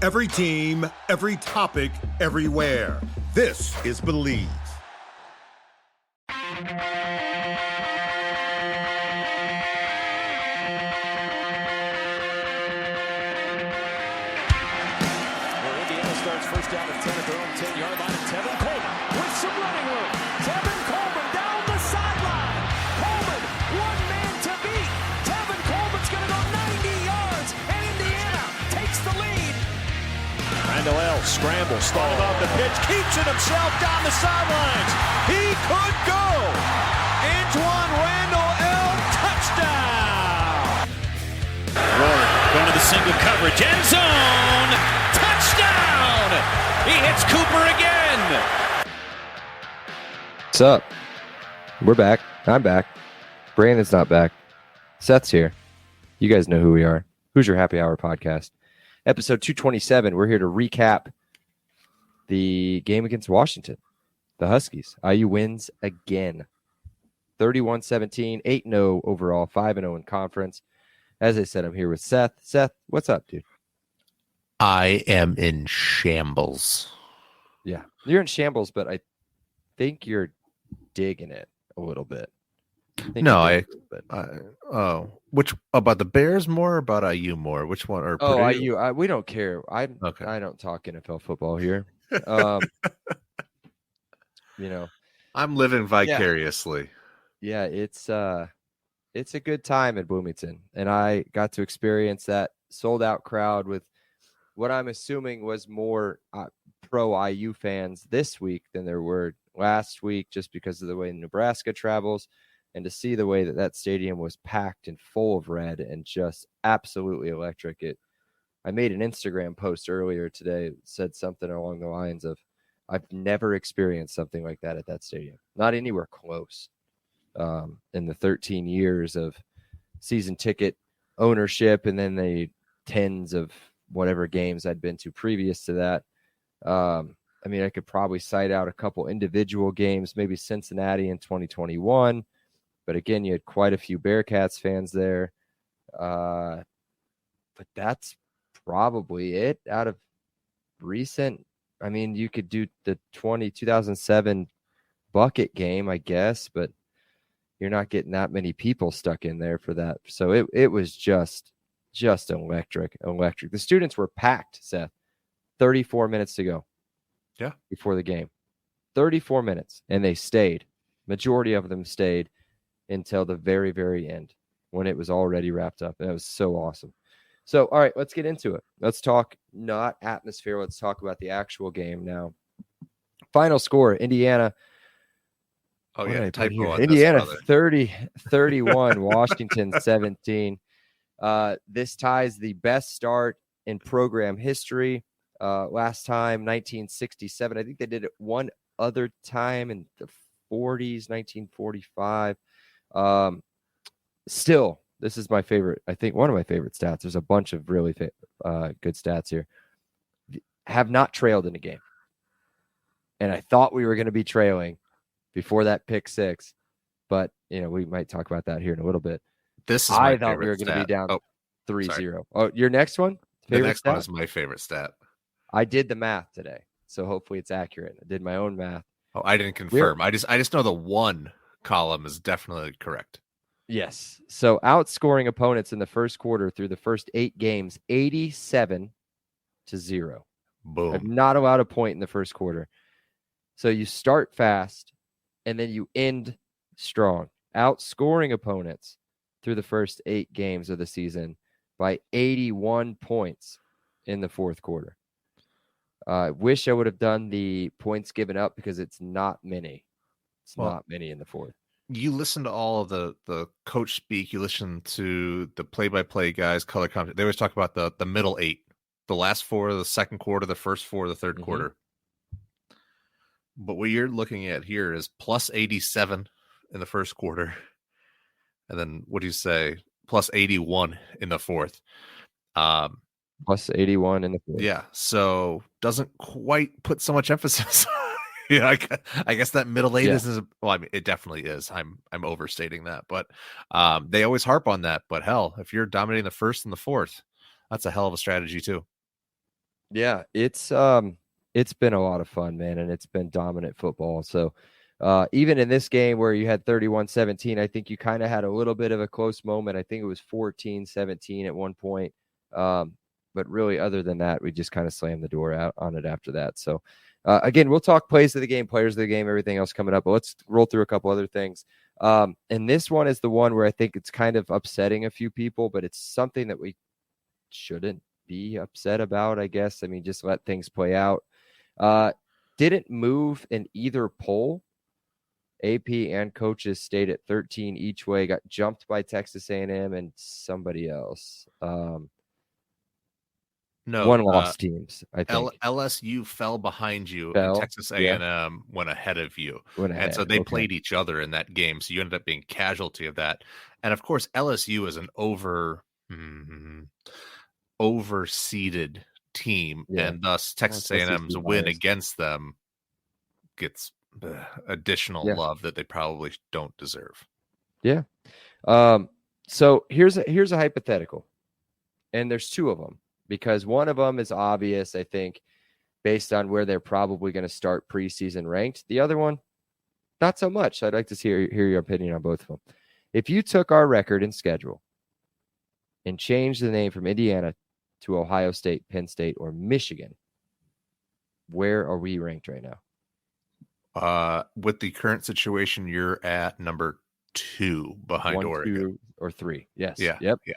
Every team, every topic, everywhere. This is Believe. First down and 10 at their own 10-yard line. Tevin Coleman with some running room. Tevin Coleman down the sideline. Coleman, one man to beat. Tevin Coleman's going to go 90 yards, and Indiana takes the lead. Randall L. scrambles, started off the pitch, keeps it himself down the sidelines. He could go. Antoine Randall L. touchdown. Rory going to the single coverage, end zone. Touchdown! He hits Cooper again. What's up? We're back. I'm back. Brandon's not back. Seth's here. You guys know who we are. Hoosier Happy Hour podcast. Episode 227. We're here to recap the game against Washington. The Huskies. IU wins again. 31-17, 8-0 overall, 5-0 in conference. As I said, I'm here with Seth. Seth, what's up, dude? I am in shambles. Yeah, you're in shambles, but I think you're digging it a little bit. Which about the Bears more or about IU more? Which one? Or Purdue? IU. We don't care. I don't talk NFL football here. You know, I'm living vicariously. Yeah, it's a good time at Bloomington, and I got to experience that sold out crowd with what I'm assuming was more pro IU fans this week than there were last week, just because of the way Nebraska travels, and to see the way that stadium was packed and full of red and just absolutely electric. I made an Instagram post earlier today that said something along the lines of, I've never experienced something like that at that stadium, not anywhere close. In the 13 years of season ticket ownership, and then the tens of whatever games I'd been to previous to that. I mean, I could probably cite out a couple individual games, maybe Cincinnati in 2021. But again, you had quite a few Bearcats fans there. But that's probably it out of recent. I mean, you could do the 2007 bucket game, I guess, but you're not getting that many people stuck in there for that. So it was just electric. The students were packed, Seth. 34 minutes to go. Yeah. Before the game. 34 minutes. And they stayed. Majority of them stayed until the very, very end when it was already wrapped up. And it was so awesome. So, all right, let's get into it. Let's talk not atmosphere. Let's talk about the actual game now. Final score, Indiana. Oh, yeah. Typo on Indiana this, 30-31, Washington 17. This ties the best start in program history. Last time, 1967. I think they did it one other time in the 40s, 1945. Still, this is my favorite. I think one of my favorite stats. There's a bunch of really good stats here. Have not trailed in a game. And I thought we were going to be trailing before that pick six, but we might talk about that here in a little bit. I thought we were going to be down 3-0. Oh, your next one? The next one is my favorite stat. I did the math today, so hopefully it's accurate. I did my own math. Oh, I didn't confirm. I just know the one column is definitely correct. Yes. So outscoring opponents in the first quarter through the first 8 games, 87-0. Boom. I've not allowed a point in the first quarter. So you start fast, and then you end strong. Outscoring opponents through the first 8 games of the season by 81 points in the fourth quarter. I wish I would have done the points given up because it's not many. It's not many in the fourth. You listen to all of the coach speak. You listen to the play-by-play guys, color commentary. They always talk about the middle 8, the last 4 of the second quarter, the first 4 of the third quarter. But what you're looking at here is plus 87 in the first quarter. And then what do you say? Plus 81 in the fourth. Plus 81 in the fourth. Yeah. So doesn't quite put so much emphasis. I guess that middle 8 is, well, I mean, it definitely is. I'm overstating that, but they always harp on that. But hell, if you're dominating the first and the fourth, that's a hell of a strategy too. Yeah, it's been a lot of fun, man, and it's been dominant football. So even in this game where you had 31-17, I think you kind of had a little bit of a close moment. I think it was 14-17 at one point. But really, other than that, we just kind of slammed the door out on it after that. So again, we'll talk plays of the game, players of the game, everything else coming up. But let's roll through a couple other things. And this one is the one where I think it's kind of upsetting a few people, but it's something that we shouldn't be upset about, I guess. I mean, just let things play out. Didn't move in either poll. AP and coaches stayed at 13 each way, got jumped by Texas A&M and somebody else. No, one loss teams, I think. LSU fell behind you, and Fell, Texas yeah. A&M went ahead of you. Went And so ahead, they okay. played each other in that game. So you ended up being casualty of that. And of course, LSU is an overseeded team, Yeah. and thus Texas Well, it's A&M's SEC win bias. against them gets additional Yeah. love that they probably don't deserve. Yeah. So here's a hypothetical, and there's two of them because one of them is obvious, I think, based on where they're probably going to start preseason ranked. The other one, not so much. I'd like to hear your opinion on both of them. If you took our record and schedule and changed the name from Indiana to Ohio State, Penn State, or Michigan, where are we ranked right now? With the current situation, you're at number 2 behind 1, Oregon. 2, or 3. Yes. Yeah. Yep. Yeah.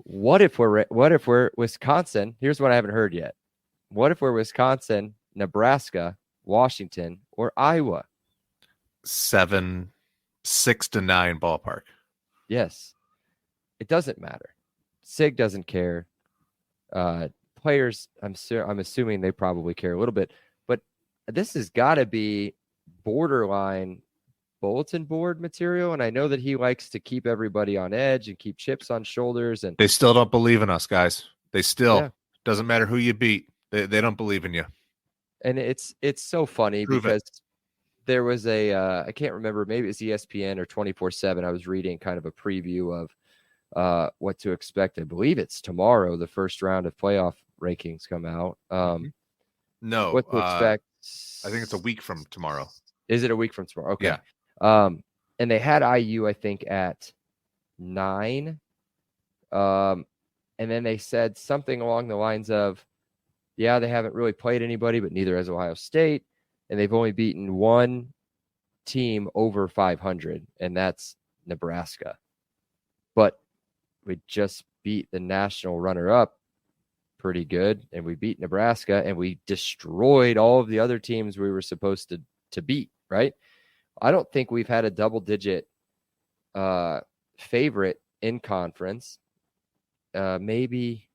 What if we're Wisconsin? Here's what I haven't heard yet. What if we're Wisconsin, Nebraska, Washington, or Iowa? 7, 6 to 9 ballpark. Yes. It doesn't matter. SIG doesn't care. Players, I'm assuming they probably care a little bit, but this has got to be borderline bulletin board material. And I know that he likes to keep everybody on edge and keep chips on shoulders. And they still don't believe in us, guys. They still doesn't matter who you beat. They don't believe in you. And it's so funny because there was I can't remember, maybe it's ESPN or 24/7. I was reading kind of a preview of what to expect. I believe it's tomorrow. The first round of playoff rankings come out. No, what to expect? I think it's a week from tomorrow. Is it a week from tomorrow? Okay. Yeah. And they had IU, I think, at 9. And then they said something along the lines of, yeah, they haven't really played anybody, but neither has Ohio State. And they've only beaten one team over 500, and that's Nebraska. But we just beat the national runner-up pretty good, and we beat Nebraska, and we destroyed all of the other teams we were supposed to beat, right? I don't think we've had a double-digit favorite in conference. Maybe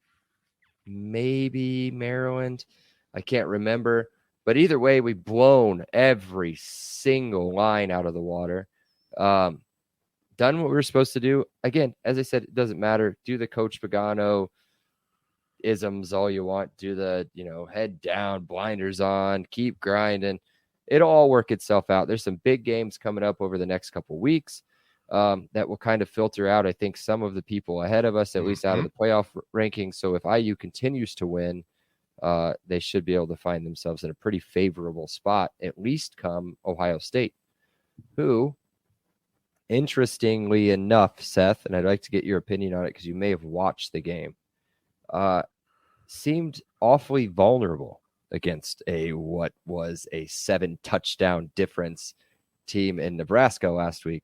Maryland. I can't remember. But either way, we've blown every single line out of the water. Done what we were supposed to do. Again, as I said, it doesn't matter. Do the Coach Pagano isms all you want. Do the, head down, blinders on, keep grinding. It'll all work itself out. There's some big games coming up over the next couple weeks that will kind of filter out, I think, some of the people ahead of us, at least out of the playoff rankings. So if IU continues to win, they should be able to find themselves in a pretty favorable spot, at least come Ohio State, who, interestingly enough, Seth, and I'd like to get your opinion on it because you may have watched the game, seemed awfully vulnerable against what was a 7 touchdown difference team in Nebraska last week.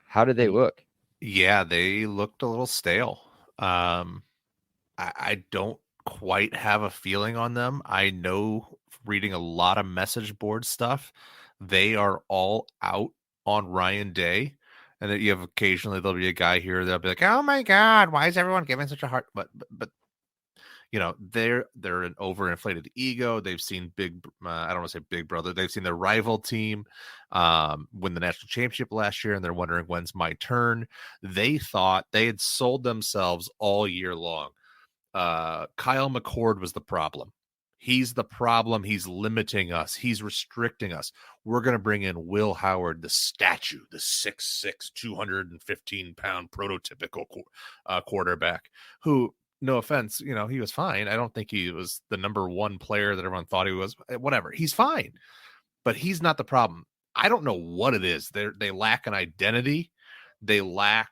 How did they look? Yeah, they looked a little stale. I don't quite have a feeling on them. I know, reading a lot of message board stuff, they are all out on Ryan Day, and that you have occasionally there'll be a guy here that'll be like, "Oh my God, why is everyone giving such a hard?" But they're an overinflated ego. They've seen I don't want to say big brother. They've seen their rival team win the national championship last year, and they're wondering when's my turn. They thought they had sold themselves all year long. Kyle McCord was the problem. He's the problem. He's limiting us. He's restricting us. We're going to bring in Will Howard, the statue, the 6'6", 215-pound prototypical quarterback who no offense, he was fine. I don't think he was the number one player that everyone thought he was. Whatever, he's fine, but he's not the problem. I don't know what it is. They lack an identity. They lack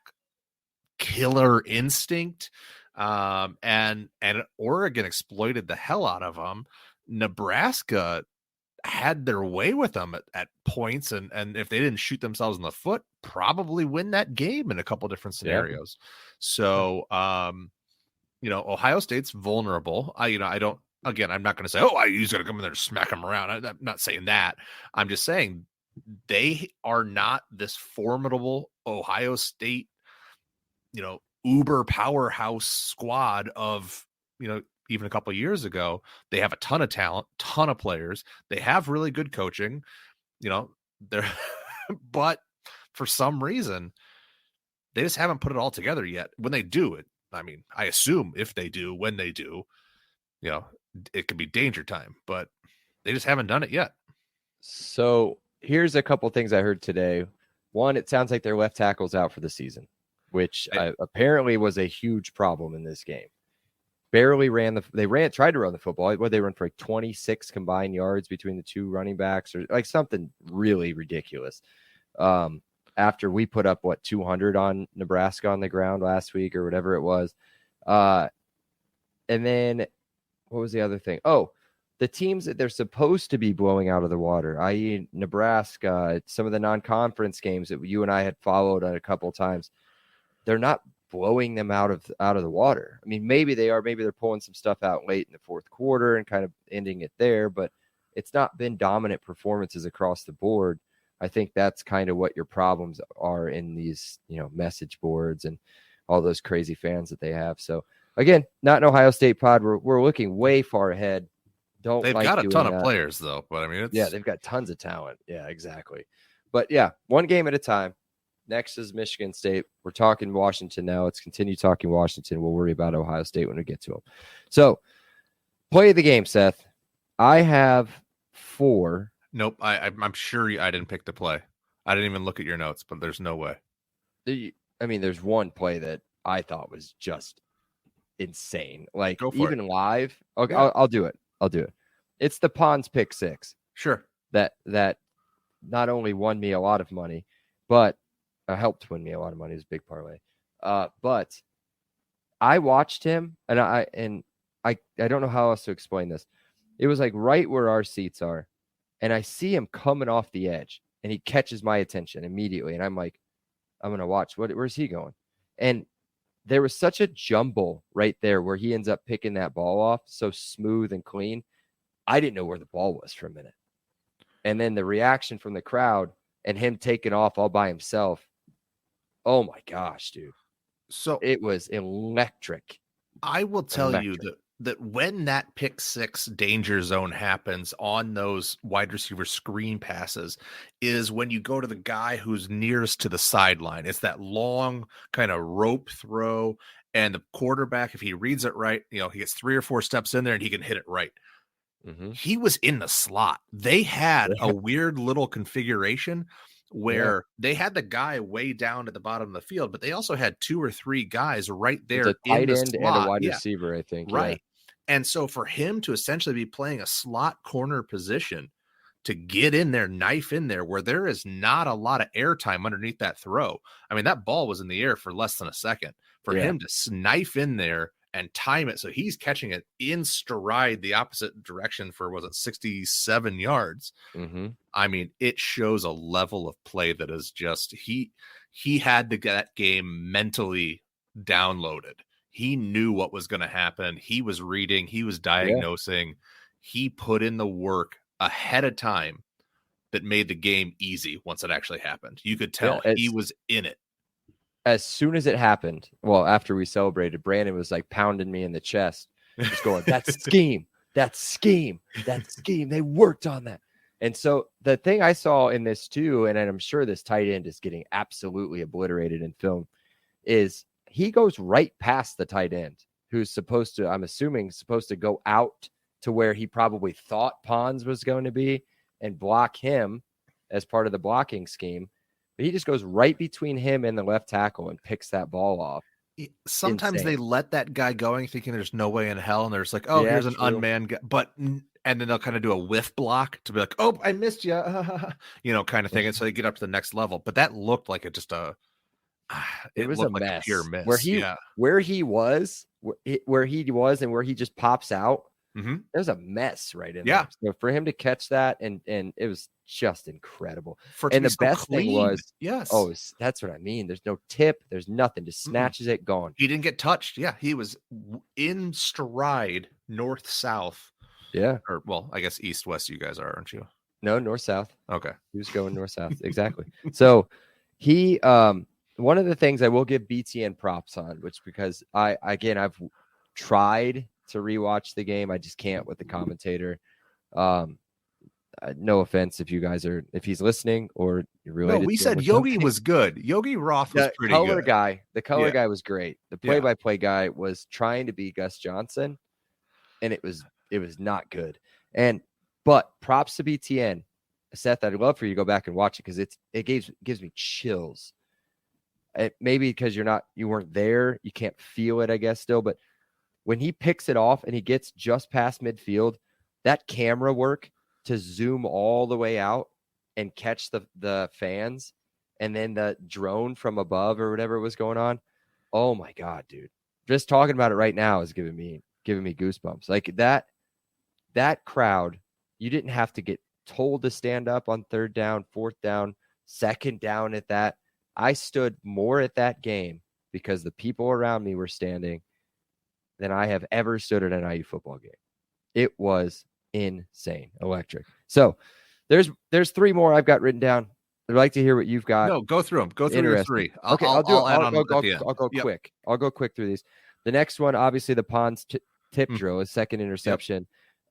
killer instinct. And Oregon exploited the hell out of them. Nebraska had their way with them at points, and if they didn't shoot themselves in the foot, probably win that game in a couple different scenarios. Yeah. So, Ohio State's vulnerable. I'm not going to say, he's going to come in there and smack them around. I'm not saying that. I'm just saying they are not this formidable Ohio State, uber powerhouse squad of, even a couple of years ago. They have a ton of talent, ton of players. They have really good coaching, but for some reason, they just haven't put it all together yet. When they do it, I assume if they do, when they do, it could be danger time, but they just haven't done it yet. So here's a couple things I heard today. One, it sounds like their left tackle's out for the season, which apparently was a huge problem in this game. Barely tried to run the football. They run for like 26 combined yards between the two running backs, or like something really ridiculous. After we put up 200 on Nebraska on the ground last week or whatever it was. And then what was the other thing? Oh, the teams that they're supposed to be blowing out of the water, i.e. Nebraska, some of the non-conference games that you and I had followed a couple of times, they're not blowing them out of the water. Maybe they are. Maybe they're pulling some stuff out late in the fourth quarter and kind of ending it there, but it's not been dominant performances across the board. I think that's kind of what your problems are in these, message boards and all those crazy fans that they have. So again, not an Ohio State pod. We're looking way far ahead. They've got a ton of players though, but they've got tons of talent. Yeah, exactly. But yeah, one game at a time. Next is Michigan State. We're talking Washington now. Let's continue talking Washington. We'll worry about Ohio State when we get to them. So, play of the game, Seth. I have 4. Nope. I'm sure I didn't pick the play. I didn't even look at your notes, but there's no way. There's one play that I thought was just insane. Like, even it. live. Okay, yeah. I'll do it. It's the Pons pick 6. Sure. That not only won me a lot of money, but helped win me a lot of money. It was a big parlay. But I watched him, and I don't know how else to explain this. It was like right where our seats are, and I see him coming off the edge, and he catches my attention immediately, and I'm like, I'm gonna watch. Where's he going? And there was such a jumble right there where he ends up picking that ball off so smooth and clean. I didn't know where the ball was for a minute, and then the reaction from the crowd and him taking off all by himself. Oh my gosh, dude. So it was electric. I will tell you that when that pick 6 danger zone happens on those wide receiver screen passes is when you go to the guy who's nearest to the sideline. It's that long kind of rope throw, and the quarterback, if he reads it right, he gets 3 or 4 steps in there and he can hit it right. Mm-hmm. He was in the slot. They had a weird little configuration where they had the guy way down at the bottom of the field, but they also had 2 or 3 guys right there. It's a tight end and a wide receiver, I think. Right. Yeah. And so for him to essentially be playing a slot corner position, to get in there, knife in there, where there is not a lot of airtime underneath that throw. That ball was in the air for less than a second. For him to knife in there and time it so he's catching it in stride the opposite direction for 67 yards. Mm-hmm. It shows a level of play that is just he had to get that game mentally downloaded. He knew what was going to happen. He was reading, he was diagnosing, he put in the work ahead of time that made the game easy once it actually happened. You could tell he was in it. As soon as it happened, after we celebrated, Brandon was like pounding me in the chest, just going, that's scheme. They worked on that. And so the thing I saw in this too, and I'm sure this tight end is getting absolutely obliterated in film, is he goes right past the tight end who's supposed to go out to where he probably thought Pons was going to be and block him as part of the blocking scheme. But he just goes right between him and the left tackle and picks that ball off. Sometimes they Insane. let that guy going thinking there's no way in hell, and they're just like, oh, Yeah, here's an true. unmanned guy, and then they'll kind of do a whiff block to be like, oh, I missed you, kind of thing, and so they get up to the next level. But that looked like it It was a looked like a pure mess miss. where he was and where he just pops out. Mm-hmm. There's a mess right in Yeah. there. So for him to catch that and it was just incredible. For it to And be the so best thing clean. was, yes, that's what I mean. There's no tip. There's nothing. Just snatches it, gone. he didn't get touched. Yeah, he was in stride, north south. Yeah. Or well, I guess east west. You guys are, aren't you? No, north south. Okay. He was going north south. Exactly. So he one of the things I will give BTN props on, which because I've tried to rewatch the game. I just can't with the commentator. No offense if he's listening or you're related. No, we to him said or Yogi something. was good. Yogi Roth was pretty good. The color Yeah. guy was great. The play-by-play guy was trying to be Gus Johnson, and it was not good. But props to BTN. Seth, I'd love for you to go back and watch it because it gives me chills. Maybe because you weren't there, you can't feel it, I guess, still. But when he picks it off and he gets just past midfield, that camera work to zoom all the way out and catch the fans and then the drone from above or whatever was going on. Oh my God, dude. Just talking about it right now is giving me goosebumps. Like that crowd, you didn't have to get told to stand up on third down, fourth down, second down at that. I stood more at that game because the people around me were standing than I have ever stood at an IU football game. It was insane, electric. So there's three more I've got written down. I'd like to hear what you've got. No, go through them. Go through your three. I'll go Yep. quick. I'll go quick through these. The next one, obviously, the Pons tip drill, his second interception,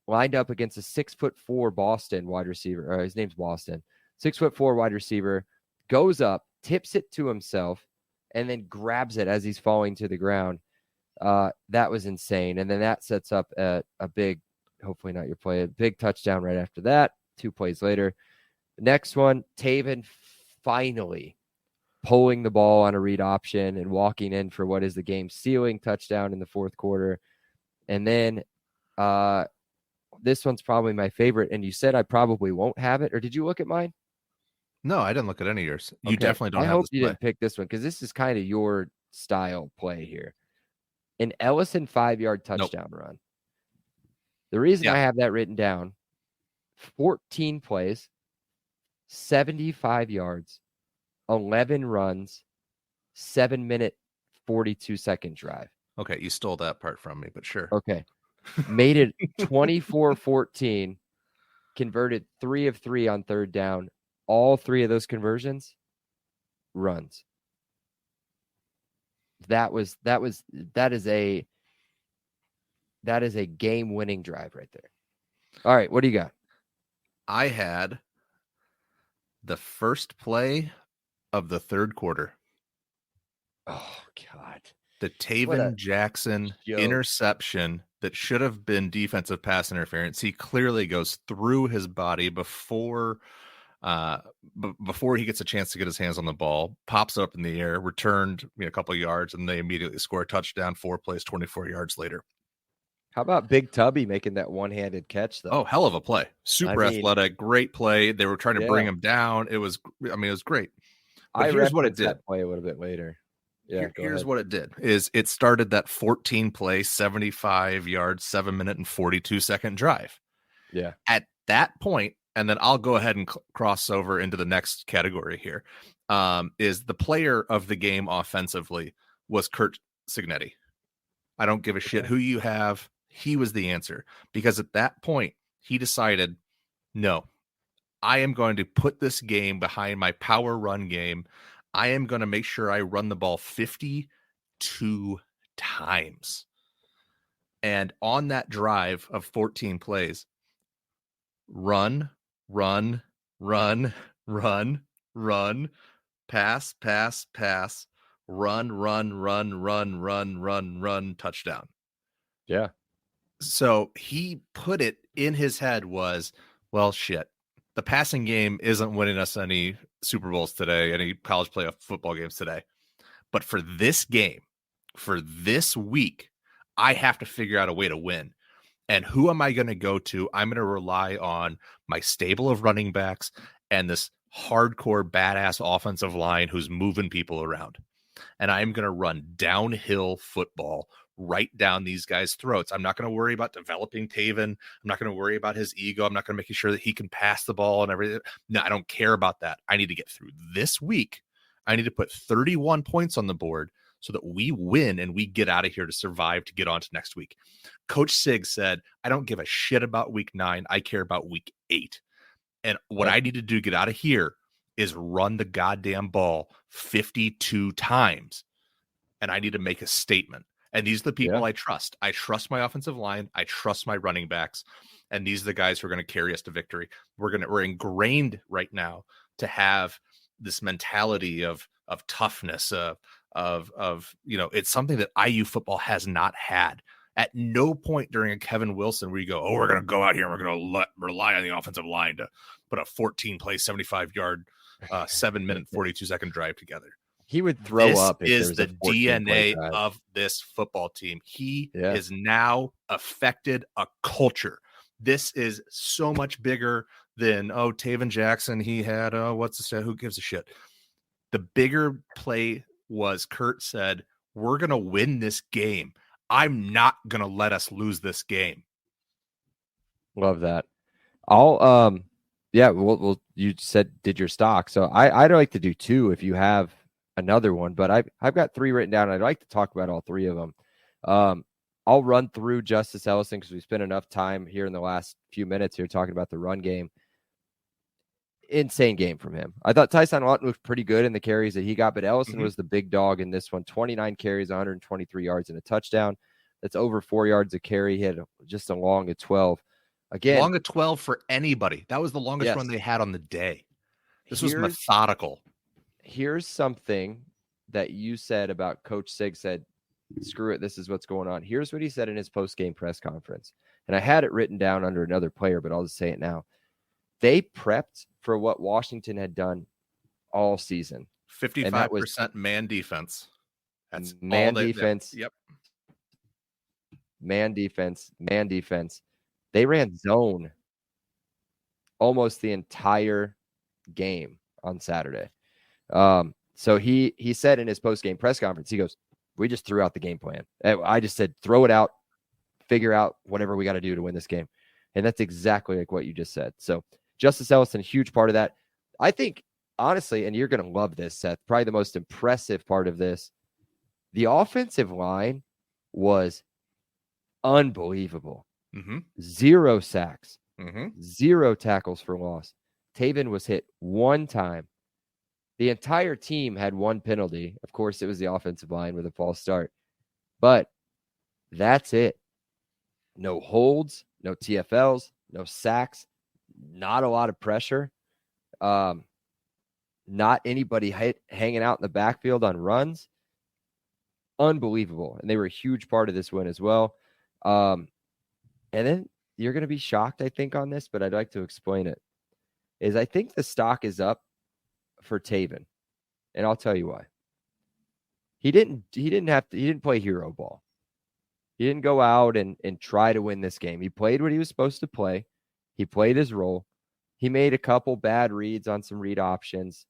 lined up against a 6'4" Boston wide receiver. His name's Boston. 6'4" wide receiver, goes up, tips it to himself, and then grabs it as he's falling to the ground. That was insane. And then that sets up a big, hopefully not your play, a big touchdown right after that. 2 plays later. The next one, Taven finally pulling the ball on a read option and walking in for what is the game sealing touchdown in the fourth quarter. And then this one's probably my favorite. And you said I probably won't have it, or did you look at mine? No, I didn't look at any of yours. You Okay. definitely don't I have hope this you play. didn't pick this one because this is kind of your style play here. An Ellison 5-yard touchdown run. The reason I have that written down, 14 plays, 75 yards, 11 runs, 7-minute, 42-second drive. Okay, you stole that part from me, but sure. Okay. Made it 24-14, converted 3 of 3 on third down. All 3 of those conversions, runs. That is a game-winning drive right there. All right, what do you got? I had the first play of the third quarter. Oh, God. The Taven Jackson interception that should have been defensive pass interference. He clearly goes through his body before he gets a chance to get his hands on the ball, pops up in the air, returned a couple of yards, and they immediately score a touchdown. 4 plays, 24 yards later. How about Big Tubby making that one-handed catch, though? Oh, hell of a play. Super athletic, great play. They were trying to bring him down. It was great. But here's what it did. That play a little bit later. Yeah, here's what it did is it started that 14 play, 75 yards, 7-minute and 42-second drive. Yeah. At that point, and then I'll go ahead and cross over into the next category here, is the player of the game offensively was Curt Cignetti. I don't give a shit who you have. He was the answer because at that point he decided, no, I am going to put this game behind my power run game. I am going to make sure I run the ball 52 times. And on that drive of 14 plays, run, pass, run, touchdown. Yeah. So he put it in his head was, well, shit, the passing game isn't winning us any Super Bowls today, any college playoff football games today. But for this game, for this week, I have to figure out a way to win. And who am I going to go to? I'm going to rely on my stable of running backs and this hardcore badass offensive line who's moving people around. And I'm going to run downhill football right down these guys' throats. I'm not going to worry about developing Taven. I'm not going to worry about his ego. I'm not going to make sure that he can pass the ball and everything. No, I don't care about that. I need to get through this week. I need to put 31 points on the board so that we win and we get out of here to survive to get on to next week. Coach Sig said, I don't give a shit about week 9. I care about week 8. And what I need to do to get out of here is run the goddamn ball 52 times. And I need to make a statement. And these are the people I trust. I trust my offensive line. I trust my running backs. And these are the guys who are going to carry us to victory. We're ingrained right now to have this mentality of toughness, it's something that IU football has not had. At no point during a Kevin Wilson where you go, we're going to go out here and we're going to rely on the offensive line to put a 14-play, 75-yard, 7-minute, 42-second drive together. He would throw up. This is the DNA of this football team. He is now affected a culture. This is so much bigger than, Taven Jackson. He had, who gives a shit? The bigger play was Kurt said, we're going to win this game. I'm not going to let us lose this game. Love that. Well, you said did your stock. So I'd like to do 2 if you have another one, but I've got 3 written down. I'd like to talk about all 3 of them. I'll run through Justice Ellison because we spent enough time here in the last few minutes here talking about the run game. Insane game from him. I thought Tyson Lawton looked pretty good in the carries that he got, but Ellison was the big dog in this one. 29 carries, 123 yards and a touchdown. That's over 4 yards a carry. He had just a long of 12. Again, long of 12 for anybody. That was the longest run they had on the day. This was methodical. Here's something that you said about Coach Sig said, screw it, this is what's going on. Here's what he said in his post-game press conference. And I had it written down under another player, but I'll just say it now. They prepped for what Washington had done all season. 55% man defense. That's man defense. Yep. Man defense. They ran zone almost the entire game on Saturday. So he said in his post-game press conference, he goes, we just threw out the game plan. I just said, throw it out, figure out whatever we got to do to win this game. And that's exactly like what you just said. So Justice Ellison, a huge part of that. I think, honestly, and you're going to love this, Seth, probably the most impressive part of this, the offensive line was unbelievable. 0 sacks, 0 tackles for loss. Taven was hit 1 time. The entire team had 1 penalty. Of course, it was the offensive line with a false start. But that's it. No holds, no TFLs, no sacks, not a lot of pressure. Not anybody hanging out in the backfield on runs. Unbelievable. And they were a huge part of this win as well. And then you're going to be shocked, I think, on this, but I'd like to explain it. I think the stock is up for Taven. And I'll tell you why. He didn't play hero ball. He didn't go out and try to win this game. He played what he was supposed to play. He played his role. He made a couple bad reads on some read options.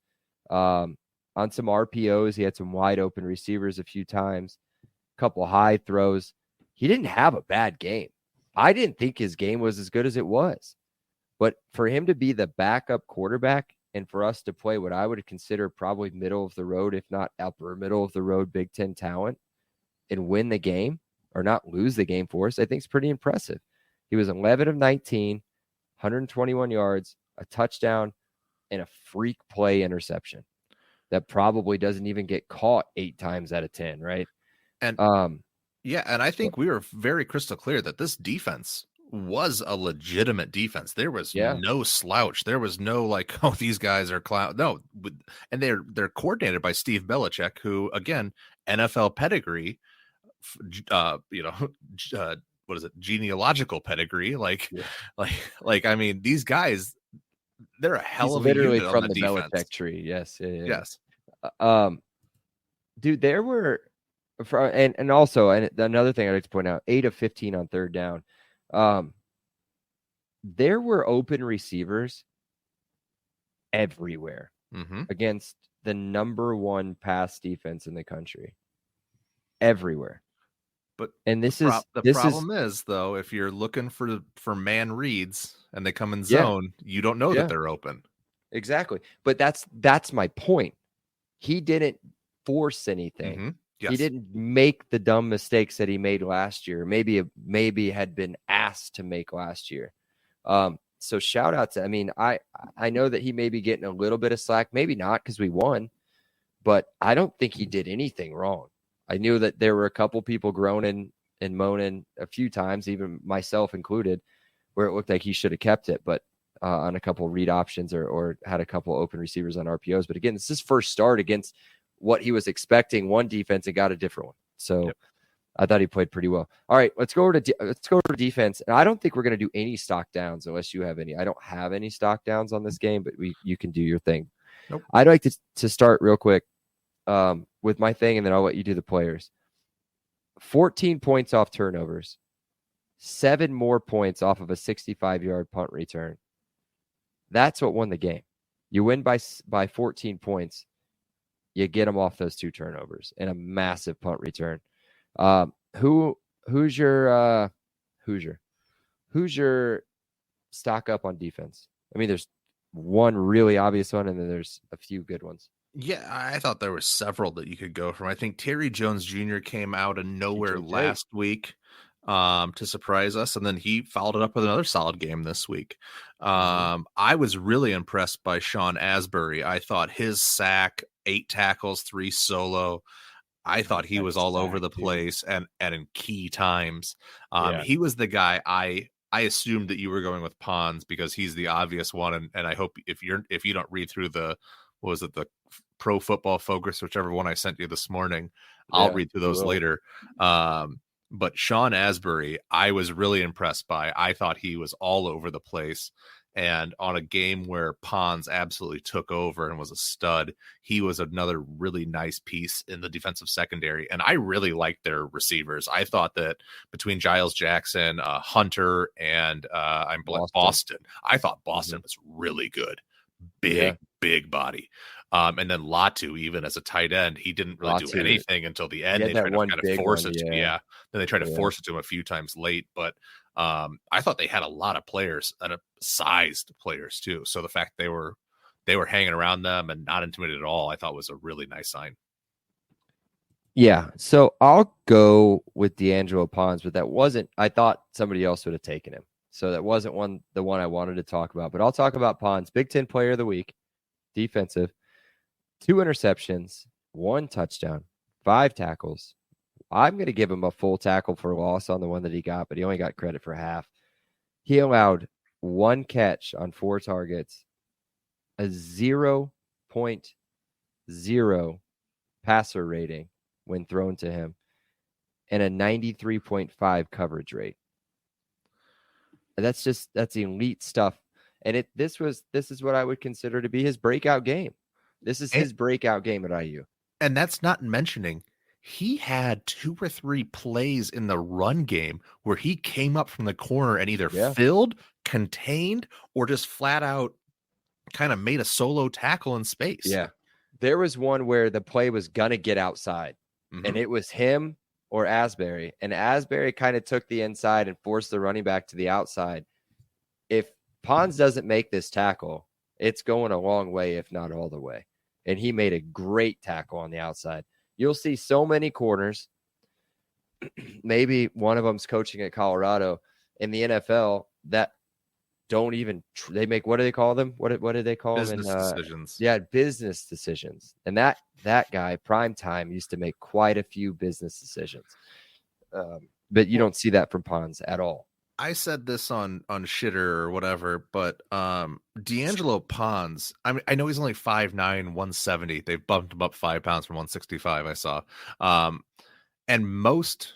On some RPOs, he had some wide open receivers a few times. A couple high throws. He didn't have a bad game. I didn't think his game was as good as it was. But for him to be the backup quarterback and for us to play what I would consider probably middle of the road, if not upper middle of the road, Big Ten talent and win the game or not lose the game for us, I think is pretty impressive. He was 11 of 19, 121 yards, a touchdown, and a freak play interception that probably doesn't even get caught 8 times out of 10, right? And and I think we were very crystal clear that this defense was a legitimate defense. There was no slouch. There was no like, these guys are clown. No, and they're coordinated by Steve Belichick, who again, NFL pedigree, what is it? Genealogical pedigree. I mean, these guys, they're a hell of a literally unit from on the defense. Belichick tree. Yes. Yes. Dude, there were and also, and another thing I'd like to point out, 8 of 15 on third down. There were open receivers everywhere against the number 1 pass defense in the country. Everywhere. And the problem is though, if you're looking for man reads and they come in zone, you don't know that they're open. Exactly. But that's my point. He didn't force anything. Yes. He didn't make the dumb mistakes that he made last year. Maybe had been asked to make last year. So shout out to, I mean, I know that he may be getting a little bit of slack, maybe not because we won, but I don't think he did anything wrong. I knew that there were a couple people groaning and moaning a few times, even myself included, where it looked like he should have kept it, but on a couple read options or had a couple open receivers on RPOs. But again, this is his first start against what he was expecting, one defense, and got a different one. So I thought he played pretty well. All right, let's go over to defense. And I don't think we're going to do any stock downs unless you have any. I don't have any stock downs on this game, but you can do your thing. Nope. I'd like to start real quick with my thing, and then I'll let you do the players. 14 points off turnovers, 7 more points off of a 65-yard punt return. That's what won the game. You win by 14 points. You get them off those 2 turnovers and a massive punt return. Who's your stock up on defense? I mean, there's one really obvious one, and then there's a few good ones. Yeah, I thought there were several that you could go from. I think Terry Jones Jr. came out of nowhere last week to surprise us, and then he followed it up with another solid game this week. I was really impressed by Sean Asbury. I thought his sack, 8 tackles, 3 solo. I thought he was all over the place and in key times. He was the guy I assumed that you were going with Pons because he's the obvious one, and I hope if you don't read through the the Pro Football Focus, whichever one I sent you this morning, I'll read through those later. But Sean Asbury, I was really impressed by. I thought he was all over the place. And on a game where Pons absolutely took over and was a stud, he was another really nice piece in the defensive secondary. And I really liked their receivers. I thought that between Giles Jackson, Hunter, and Boston, I thought Boston was really good. Big body. And then Latu, even as a tight end, he didn't really do anything until the end. They tried to kind of force it. Then they tried to force it to him a few times late. But I thought they had a lot of players and sized players too. So the fact they were hanging around them and not intimidated at all, I thought was a really nice sign. Yeah. So I'll go with D'Angelo Pons, but that wasn't, I thought somebody else would have taken him. So that wasn't the one I wanted to talk about, but I'll talk about Pons. Big Ten Player of the Week, defensive, 2 interceptions, 1 touchdown, 5 tackles. I'm going to give him a full tackle for loss on the one that he got, but he only got credit for half. He allowed 1 catch on 4 targets, a 0.0 passer rating when thrown to him, and a 93.5 coverage rate. That's elite stuff. And this is what I would consider to be his breakout game. This is his breakout game at IU. And that's not mentioning he had 2 or 3 plays in the run game where he came up from the corner and either filled, contained, or just flat out kind of made a solo tackle in space. Yeah. There was one where the play was going to get outside, and it was him or Asbury. And Asbury kind of took the inside and forced the running back to the outside. If Pons doesn't make this tackle, it's going a long way, if not all the way. And he made a great tackle on the outside. You'll see so many corners. Maybe one of them's coaching at Colorado in the NFL that don't even they make, what do they call them? What do they call them? Decisions. Yeah, business decisions. And that guy, prime time, used to make quite a few business decisions. But you don't see that from Pons at all. I said this on Shitter or whatever, but D'Angelo Pons, I mean, I know he's only 5'9", 170. They've bumped him up 5 pounds from 165, I saw. And most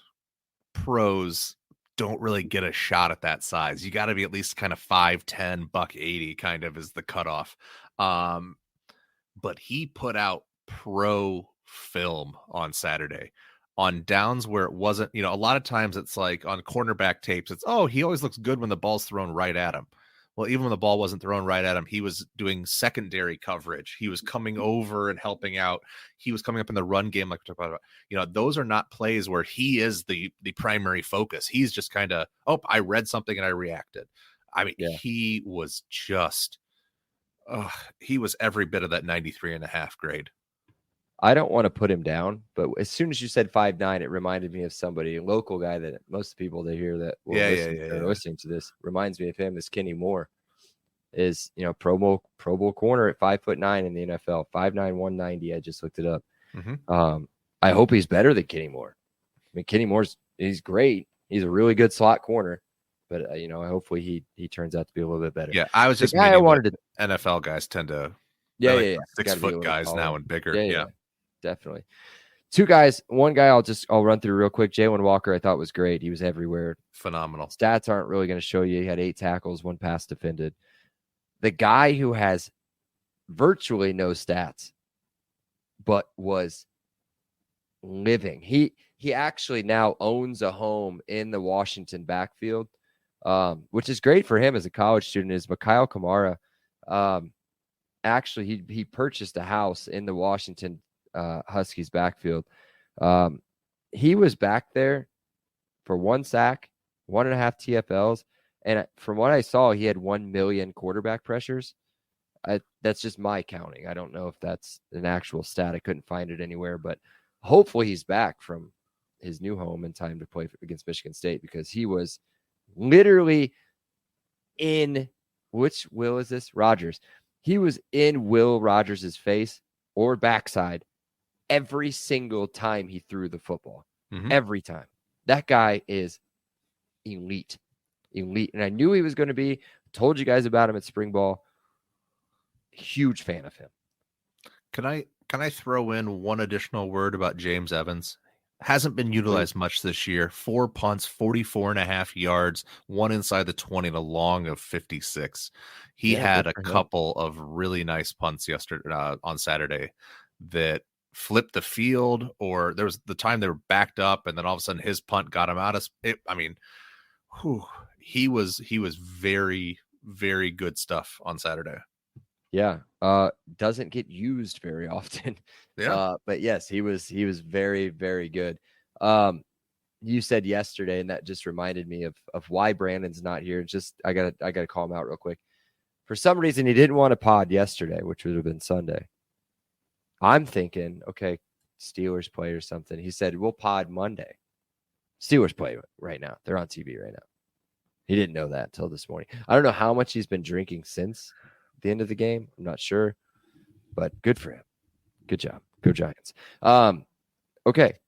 pros don't really get a shot at that size. You got to be at least kind of 5'10", $180 kind of is the cutoff. But he put out pro film on Saturday. on downs where it wasn't, a lot of times it's like on cornerback tapes, it's, oh, he always looks good when the ball's thrown right at him. Well, even when the ball wasn't thrown right at him, he was doing secondary coverage. He was coming over and helping out. He was coming up in the run game, like we talked about. Those are not plays where he is the primary focus. He's just kind of, oh, I read something and I reacted. I mean, he was just, he was every bit of that 93.5 grade. I don't want to put him down, but as soon as you said 5'9", it reminded me of somebody, a local guy that most people that hear that are listening to this reminds me of him. Is Kenny Moore, is Pro Bowl corner at 5'9" in the NFL, 5'9", 190. I just looked it up. Mm-hmm. I hope he's better than Kenny Moore. I mean, Kenny he's great. He's a really good slot corner, but hopefully he turns out to be a little bit better. Yeah, I was just I wanted to. NFL guys tend to 6-foot guys now and bigger. Yeah. Definitely. Two guys. One guy I'll run through real quick. Jalen Walker, I thought was great. He was everywhere. Phenomenal. Stats aren't really going to show you. He had 8 tackles, 1 pass defended. The guy who has virtually no stats, but was living. He actually now owns a home in the Washington backfield, which is great for him as a college student, is Mikhail Kamara. Actually, he purchased a house in the Washington Huskies backfield. He was back there for 1 sack, 1.5 TFLs. And from what I saw, he had 1 million quarterback pressures. That's just my counting. I don't know if that's an actual stat. I couldn't find it anywhere, but hopefully he's back from his new home in time to play against Michigan State, because he was literally in, which Will is this? Rogers. He was in Will Rogers' face or backside every single time he threw the football. Mm-hmm. Every time. That guy is elite. And I knew he was going to be. Told you guys about him at spring ball. Huge fan of him. Can I throw in one additional word about James Evans? Hasn't been utilized much this year. 4 punts, 44.5 yards, 1 inside the 20, and a long of 56. He had a couple of really nice punts yesterday on Saturday that flipped the field, or there was the time they were backed up, and then all of a sudden his punt got him out of it. I mean, he was very, very good stuff on Saturday. Yeah. Doesn't get used very often. Yeah. But yes, he was very, very good. You said yesterday, and that just reminded me of why Brandon's not here. Just I gotta call him out real quick. For some reason, he didn't want to pod yesterday, which would have been Sunday. I'm thinking, okay, Steelers play or something. He said, we'll pod Monday. Steelers play right now. They're on TV right now. He didn't know that until this morning. I don't know how much he's been drinking since the end of the game. I'm not sure, but good for him. Good job. Go Giants. Okay.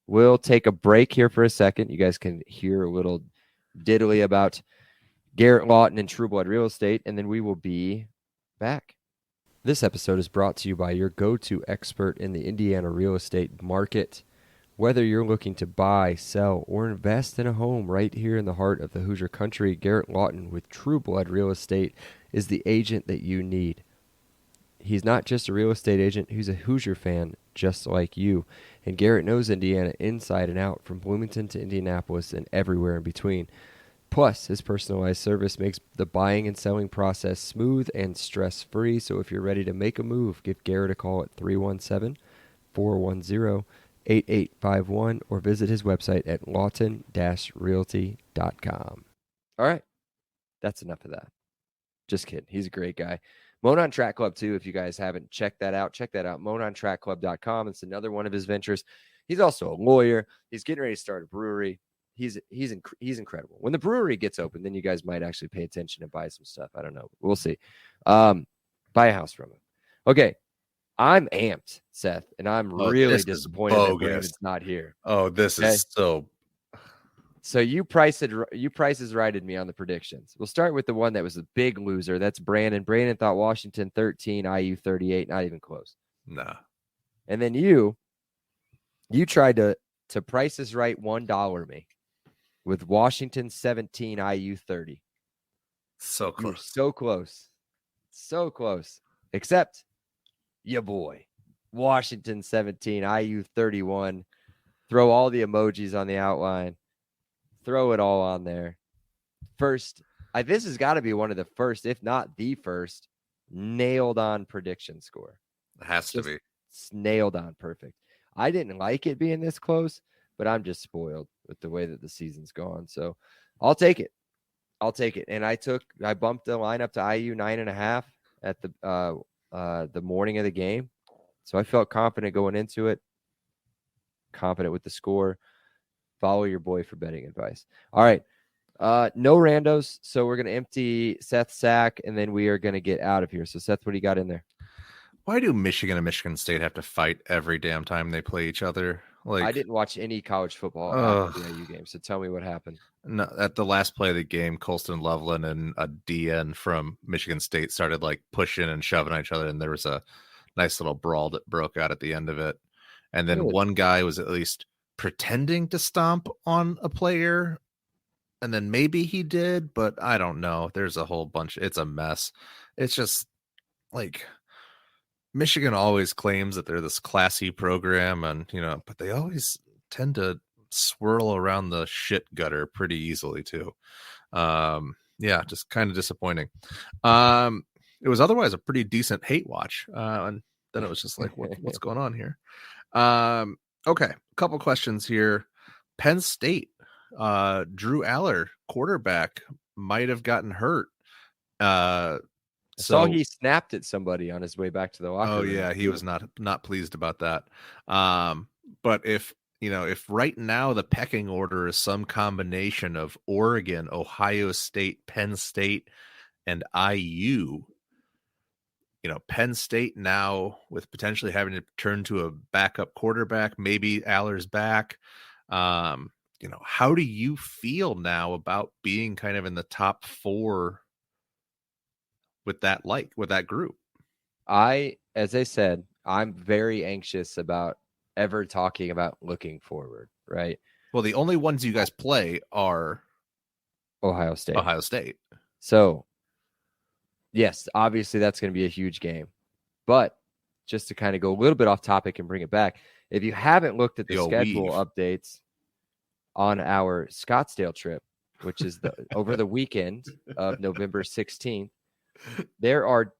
We'll take a break here for a second. You guys can hear a little diddly about Garrett Lawton and True Blood Real Estate, and then we will be back. This episode is brought to you by your go-to expert in the Indiana real estate market. Whether you're looking to buy, sell, or invest in a home right here in the heart of the Hoosier country, Garrett Lawton with True Blood Real Estate is the agent that you need. He's not just a real estate agent, he's a Hoosier fan just like you. And Garrett knows Indiana inside and out, from Bloomington to Indianapolis and everywhere in between. Plus, his personalized service makes the buying and selling process smooth and stress-free. So if you're ready to make a move, give Garrett a call at 317-410-8851 or visit his website at lawton-realty.com. All right. That's enough of that. Just kidding. He's a great guy. Monon Track Club, too, if you guys haven't checked that out, check that out. MononTrackClub.com. It's another one of his ventures. He's also a lawyer. He's getting ready to start a brewery. He's incredible. When the brewery gets open, then you guys might actually pay attention and buy some stuff. I don't know. We'll see. Buy a house from him. Okay. I'm amped, Seth, and I'm really disappointed that Brandon's not here. Oh, this is so. So you prices righted me on the predictions. We'll start with the one that was a big loser. That's Brandon. Brandon thought Washington 13, IU 38, not even close. Nah. And then you tried to price is right $1 me with Washington 17, IU 30. So close. You're so close. So close. Except your boy. Washington 17, IU 31. throw all the emojis on the outline, throw it all on there. First, this has got to be one of the first, if not the first, nailed on prediction score. It has to Just be. nailed on perfect. I didn't like it being this close, but I'm just spoiled with the way that the season's gone. So I'll take it. And I bumped the line up to IU 9.5 at the morning of the game. So I felt confident going into it, confident with the score. Follow your boy for betting advice. All right. No randos. So we're going to empty Seth's sack and then we are going to get out of here. So Seth, what do you got in there? Why do Michigan and Michigan State have to fight every damn time they play each other? Like, I didn't watch any college football after the IU game, so tell me what happened. No, at the last play of the game, Colston Loveland and a DN from Michigan State started like pushing and shoving at each other, and there was a nice little brawl that broke out at the end of it. And then one guy was at least pretending to stomp on a player, and then maybe he did, but I don't know. There's a whole bunch. It's a mess. It's just like Michigan always claims that they're this classy program, and but they always tend to swirl around the shit gutter pretty easily too. Yeah, just kind of disappointing. It was otherwise a pretty decent hate watch, and then it was just like, what's going on here? Okay, a couple questions here. Penn State, Drew Aller, quarterback, might have gotten hurt. So he snapped at somebody on his way back to the locker room. Yeah, he was not pleased about that. But if right now the pecking order is some combination of Oregon, Ohio State, Penn State, and IU, Penn State now with potentially having to turn to a backup quarterback, maybe Aller's back. How do you feel now about being kind of in the top 4 with that group? As I said, I'm very anxious about ever talking about looking forward, right? Well, the only ones you guys play are Ohio State. So, yes, obviously that's going to be a huge game. But just to kind of go a little bit off topic and bring it back, if you haven't looked at the schedule updates on our Scottsdale trip, which is over the weekend of November 16th, there are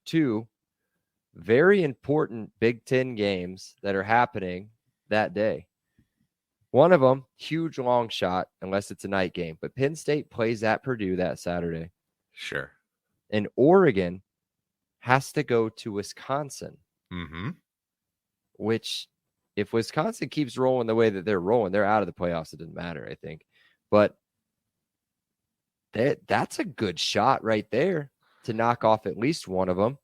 two very important Big Ten games that are happening that day. One of them, huge long shot, unless it's a night game. But Penn State plays at Purdue that Saturday. Sure. And Oregon has to go to Wisconsin. Mm-hmm. Which, if Wisconsin keeps rolling the way that they're rolling, they're out of the playoffs. It doesn't matter, I think. But that's a good shot right there to knock off at least one of them.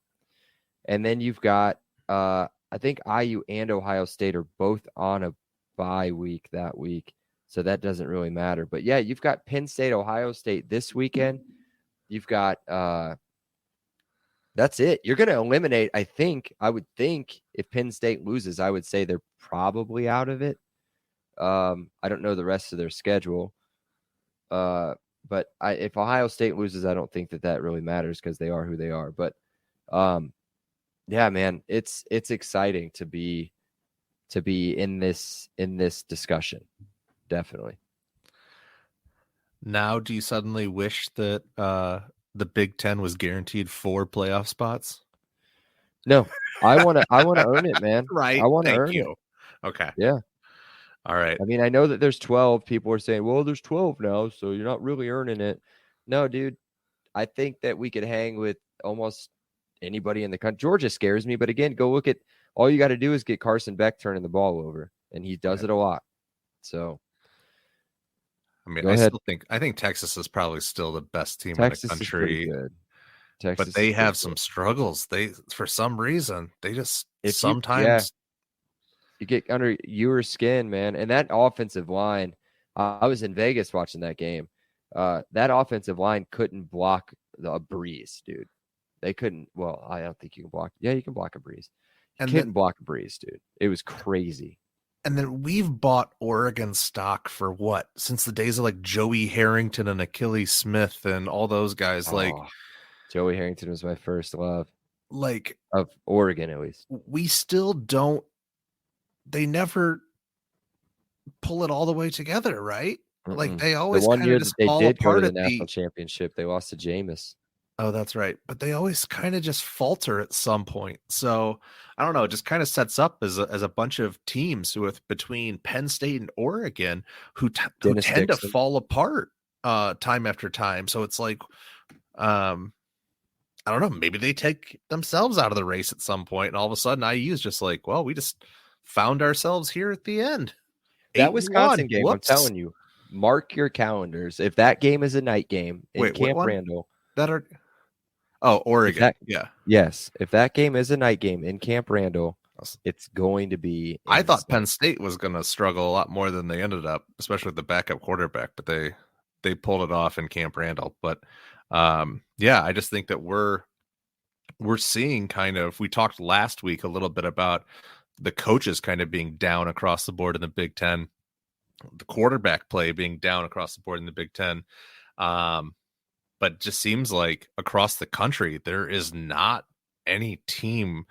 And then you've got, I think IU and Ohio State are both on a bye week that week. So that doesn't really matter. But yeah, you've got Penn State, Ohio State this weekend. You've got, that's it. You're going to eliminate, I would think if Penn State loses, I would say they're probably out of it. I don't know the rest of their schedule. But if Ohio State loses, I don't think that really matters because they are who they are. But yeah, man, it's exciting to be in this discussion. Definitely. Now, do you suddenly wish that the Big Ten was guaranteed 4 playoff spots? No, I want to earn it, man. Right. I want to Thank earn you. it. Okay. Yeah. All right. I mean, I know that there's 12. People are saying, well, there's 12 now, so you're not really earning it. No, dude. I think that we could hang with almost anybody in the country. Georgia scares me, but again, go look at all you got to do is get Carson Beck turning the ball over, and he does it a lot. So, I mean, I think Texas is probably still the best team in the country. Is good. Texas, but they have some struggles. They, for some reason, they just sometimes you get under your skin, man. And that offensive line, I was in Vegas watching that game. That offensive line couldn't block a breeze, dude. They couldn't. Well, I don't think you can block. Yeah, you can block a breeze. You couldn't block a breeze, dude. It was crazy. And then we've bought Oregon stock for what? Since the days of like Joey Harrington and Achilles Smith and all those guys. Like Joey Harrington was my first love. Like of Oregon, at least. We still don't. They never pull it all the way together, right? Like Mm-mm. they The always one kind year of that just they fall did go to apart the at national the. championship, they lost to Jameis. Oh, that's right. But they always kind of just falter at some point. So I don't know. It just kind of sets up as a bunch of teams with between Penn State and Oregon who Dennis tend to Dixon. fall apart time after time. So it's like, I don't know. Maybe they take themselves out of the race at some point, and all of a sudden IU is just like, well, we just found ourselves here at the end. That 8-1. Wisconsin game, I'm Whoops. telling you, mark your calendars. If that game is a night game in Wait, what Camp one? Randall, That are Oregon. if that game is a night game in Camp Randall, it's going to be I thought insane. Penn State was going to struggle a lot more than they ended up, especially with the backup quarterback, but they pulled it off in Camp Randall. But yeah, I just think that we're seeing kind of, we talked last week a little bit about the coaches kind of being down across the board in the Big Ten, the quarterback play being down across the board in the Big Ten. But it just seems like across the country, there is not any team,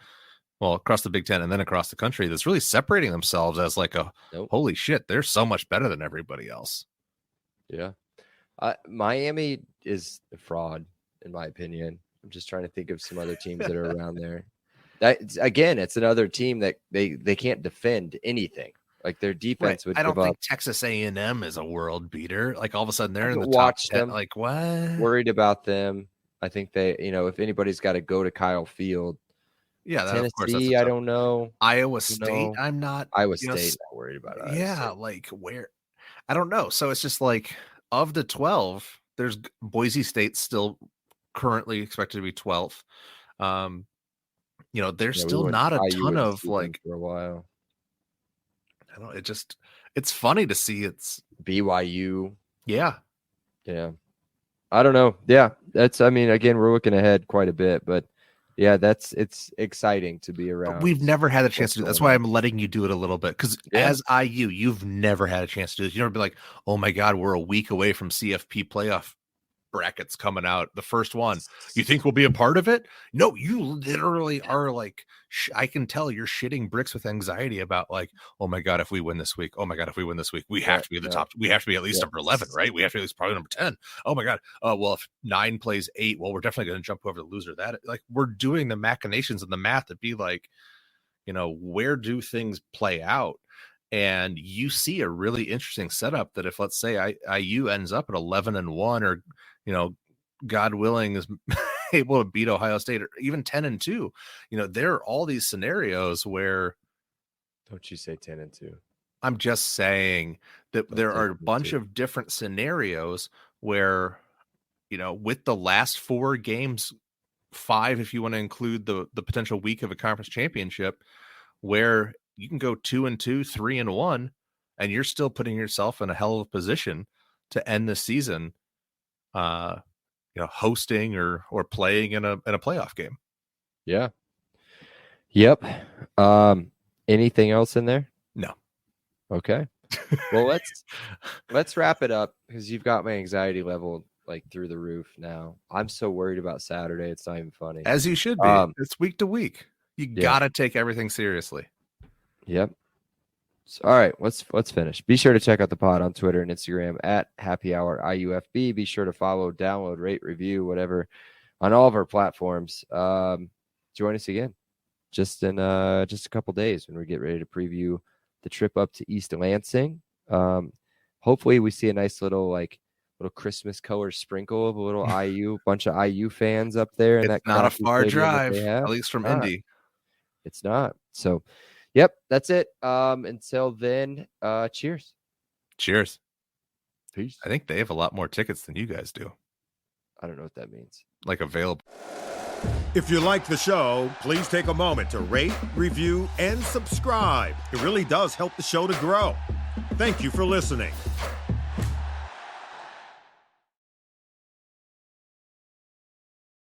well, across the Big Ten and then across the country, that's really separating themselves as like a holy shit, they're so much better than everybody else. Yeah. Miami is a fraud, in my opinion. I'm just trying to think of some other teams that are around there. Again, it's another team that they can't defend anything. Like their defense would. I don't give think up. Texas A&M is a world beater. Like all of a sudden they're in the top top 10. them. Like what? Worried about them. I think they, if anybody's got to go to Kyle Field. Yeah, that, Tennessee, of course, I don't know. Iowa State, I'm not. Iowa State, not worried about it. Yeah, like where? I don't know. So it's just like of the 12, there's Boise State still currently expected to be 12th. There's still not a ton of like for a while. I don't know. It's funny to see it's BYU. Yeah. I don't know. Yeah. Again, we're looking ahead quite a bit, but yeah, it's exciting to be around. But we've never had a chance to do it. That's why I'm letting you do it a little bit. Because as IU, you've never had a chance to do this. You never be like, oh my God, we're a week away from CFP playoff brackets coming out. The first one. You think we'll be a part of it? No, you literally are like, I can tell you're shitting bricks with anxiety about like, oh my God, if we win this week, oh my God, if we win this week, we have to be in the top. We have to be at least number 11, right? We have to be at least probably number 10. Oh my God. Well, if 9 plays 8, well, we're definitely going to jump whoever the loser that. Like we're doing the machinations and the math to be like, where do things play out? And you see a really interesting setup that if let's say IU ends up at 11-1 or, God willing is able to beat Ohio State or even 10-2, there are all these scenarios where. Don't you say 10-2. I'm just saying that there are a bunch of different scenarios where, with the last 4 games, 5, if you want to include the potential week of a conference championship, where you can go 2-2, 3-1, and you're still putting yourself in a hell of a position to end the season, hosting or playing in a playoff game. Yeah. Yep. Anything else in there? No. Okay. Well, let's wrap it up because you've got my anxiety level like through the roof now. I'm so worried about Saturday. It's not even funny. As you should be. It's week to week. You gotta take everything seriously. Yep. So, all right, let's finish. Be sure to check out the pod on Twitter and Instagram at Happy Hour IUFB. Be sure to follow, download, rate, review, whatever, on all of our platforms. Join us again just in just a couple days when we get ready to preview the trip up to East Lansing. Hopefully we see a nice little Christmas color sprinkle of a little bunch of IU fans up there. It's not a far drive, at least from Indy. It's not. So, yep, that's it. Until then, cheers. Cheers. Peace. I think they have a lot more tickets than you guys do. I don't know what that means. Like available. If you like the show, please take a moment to rate, review, and subscribe. It really does help the show to grow. Thank you for listening.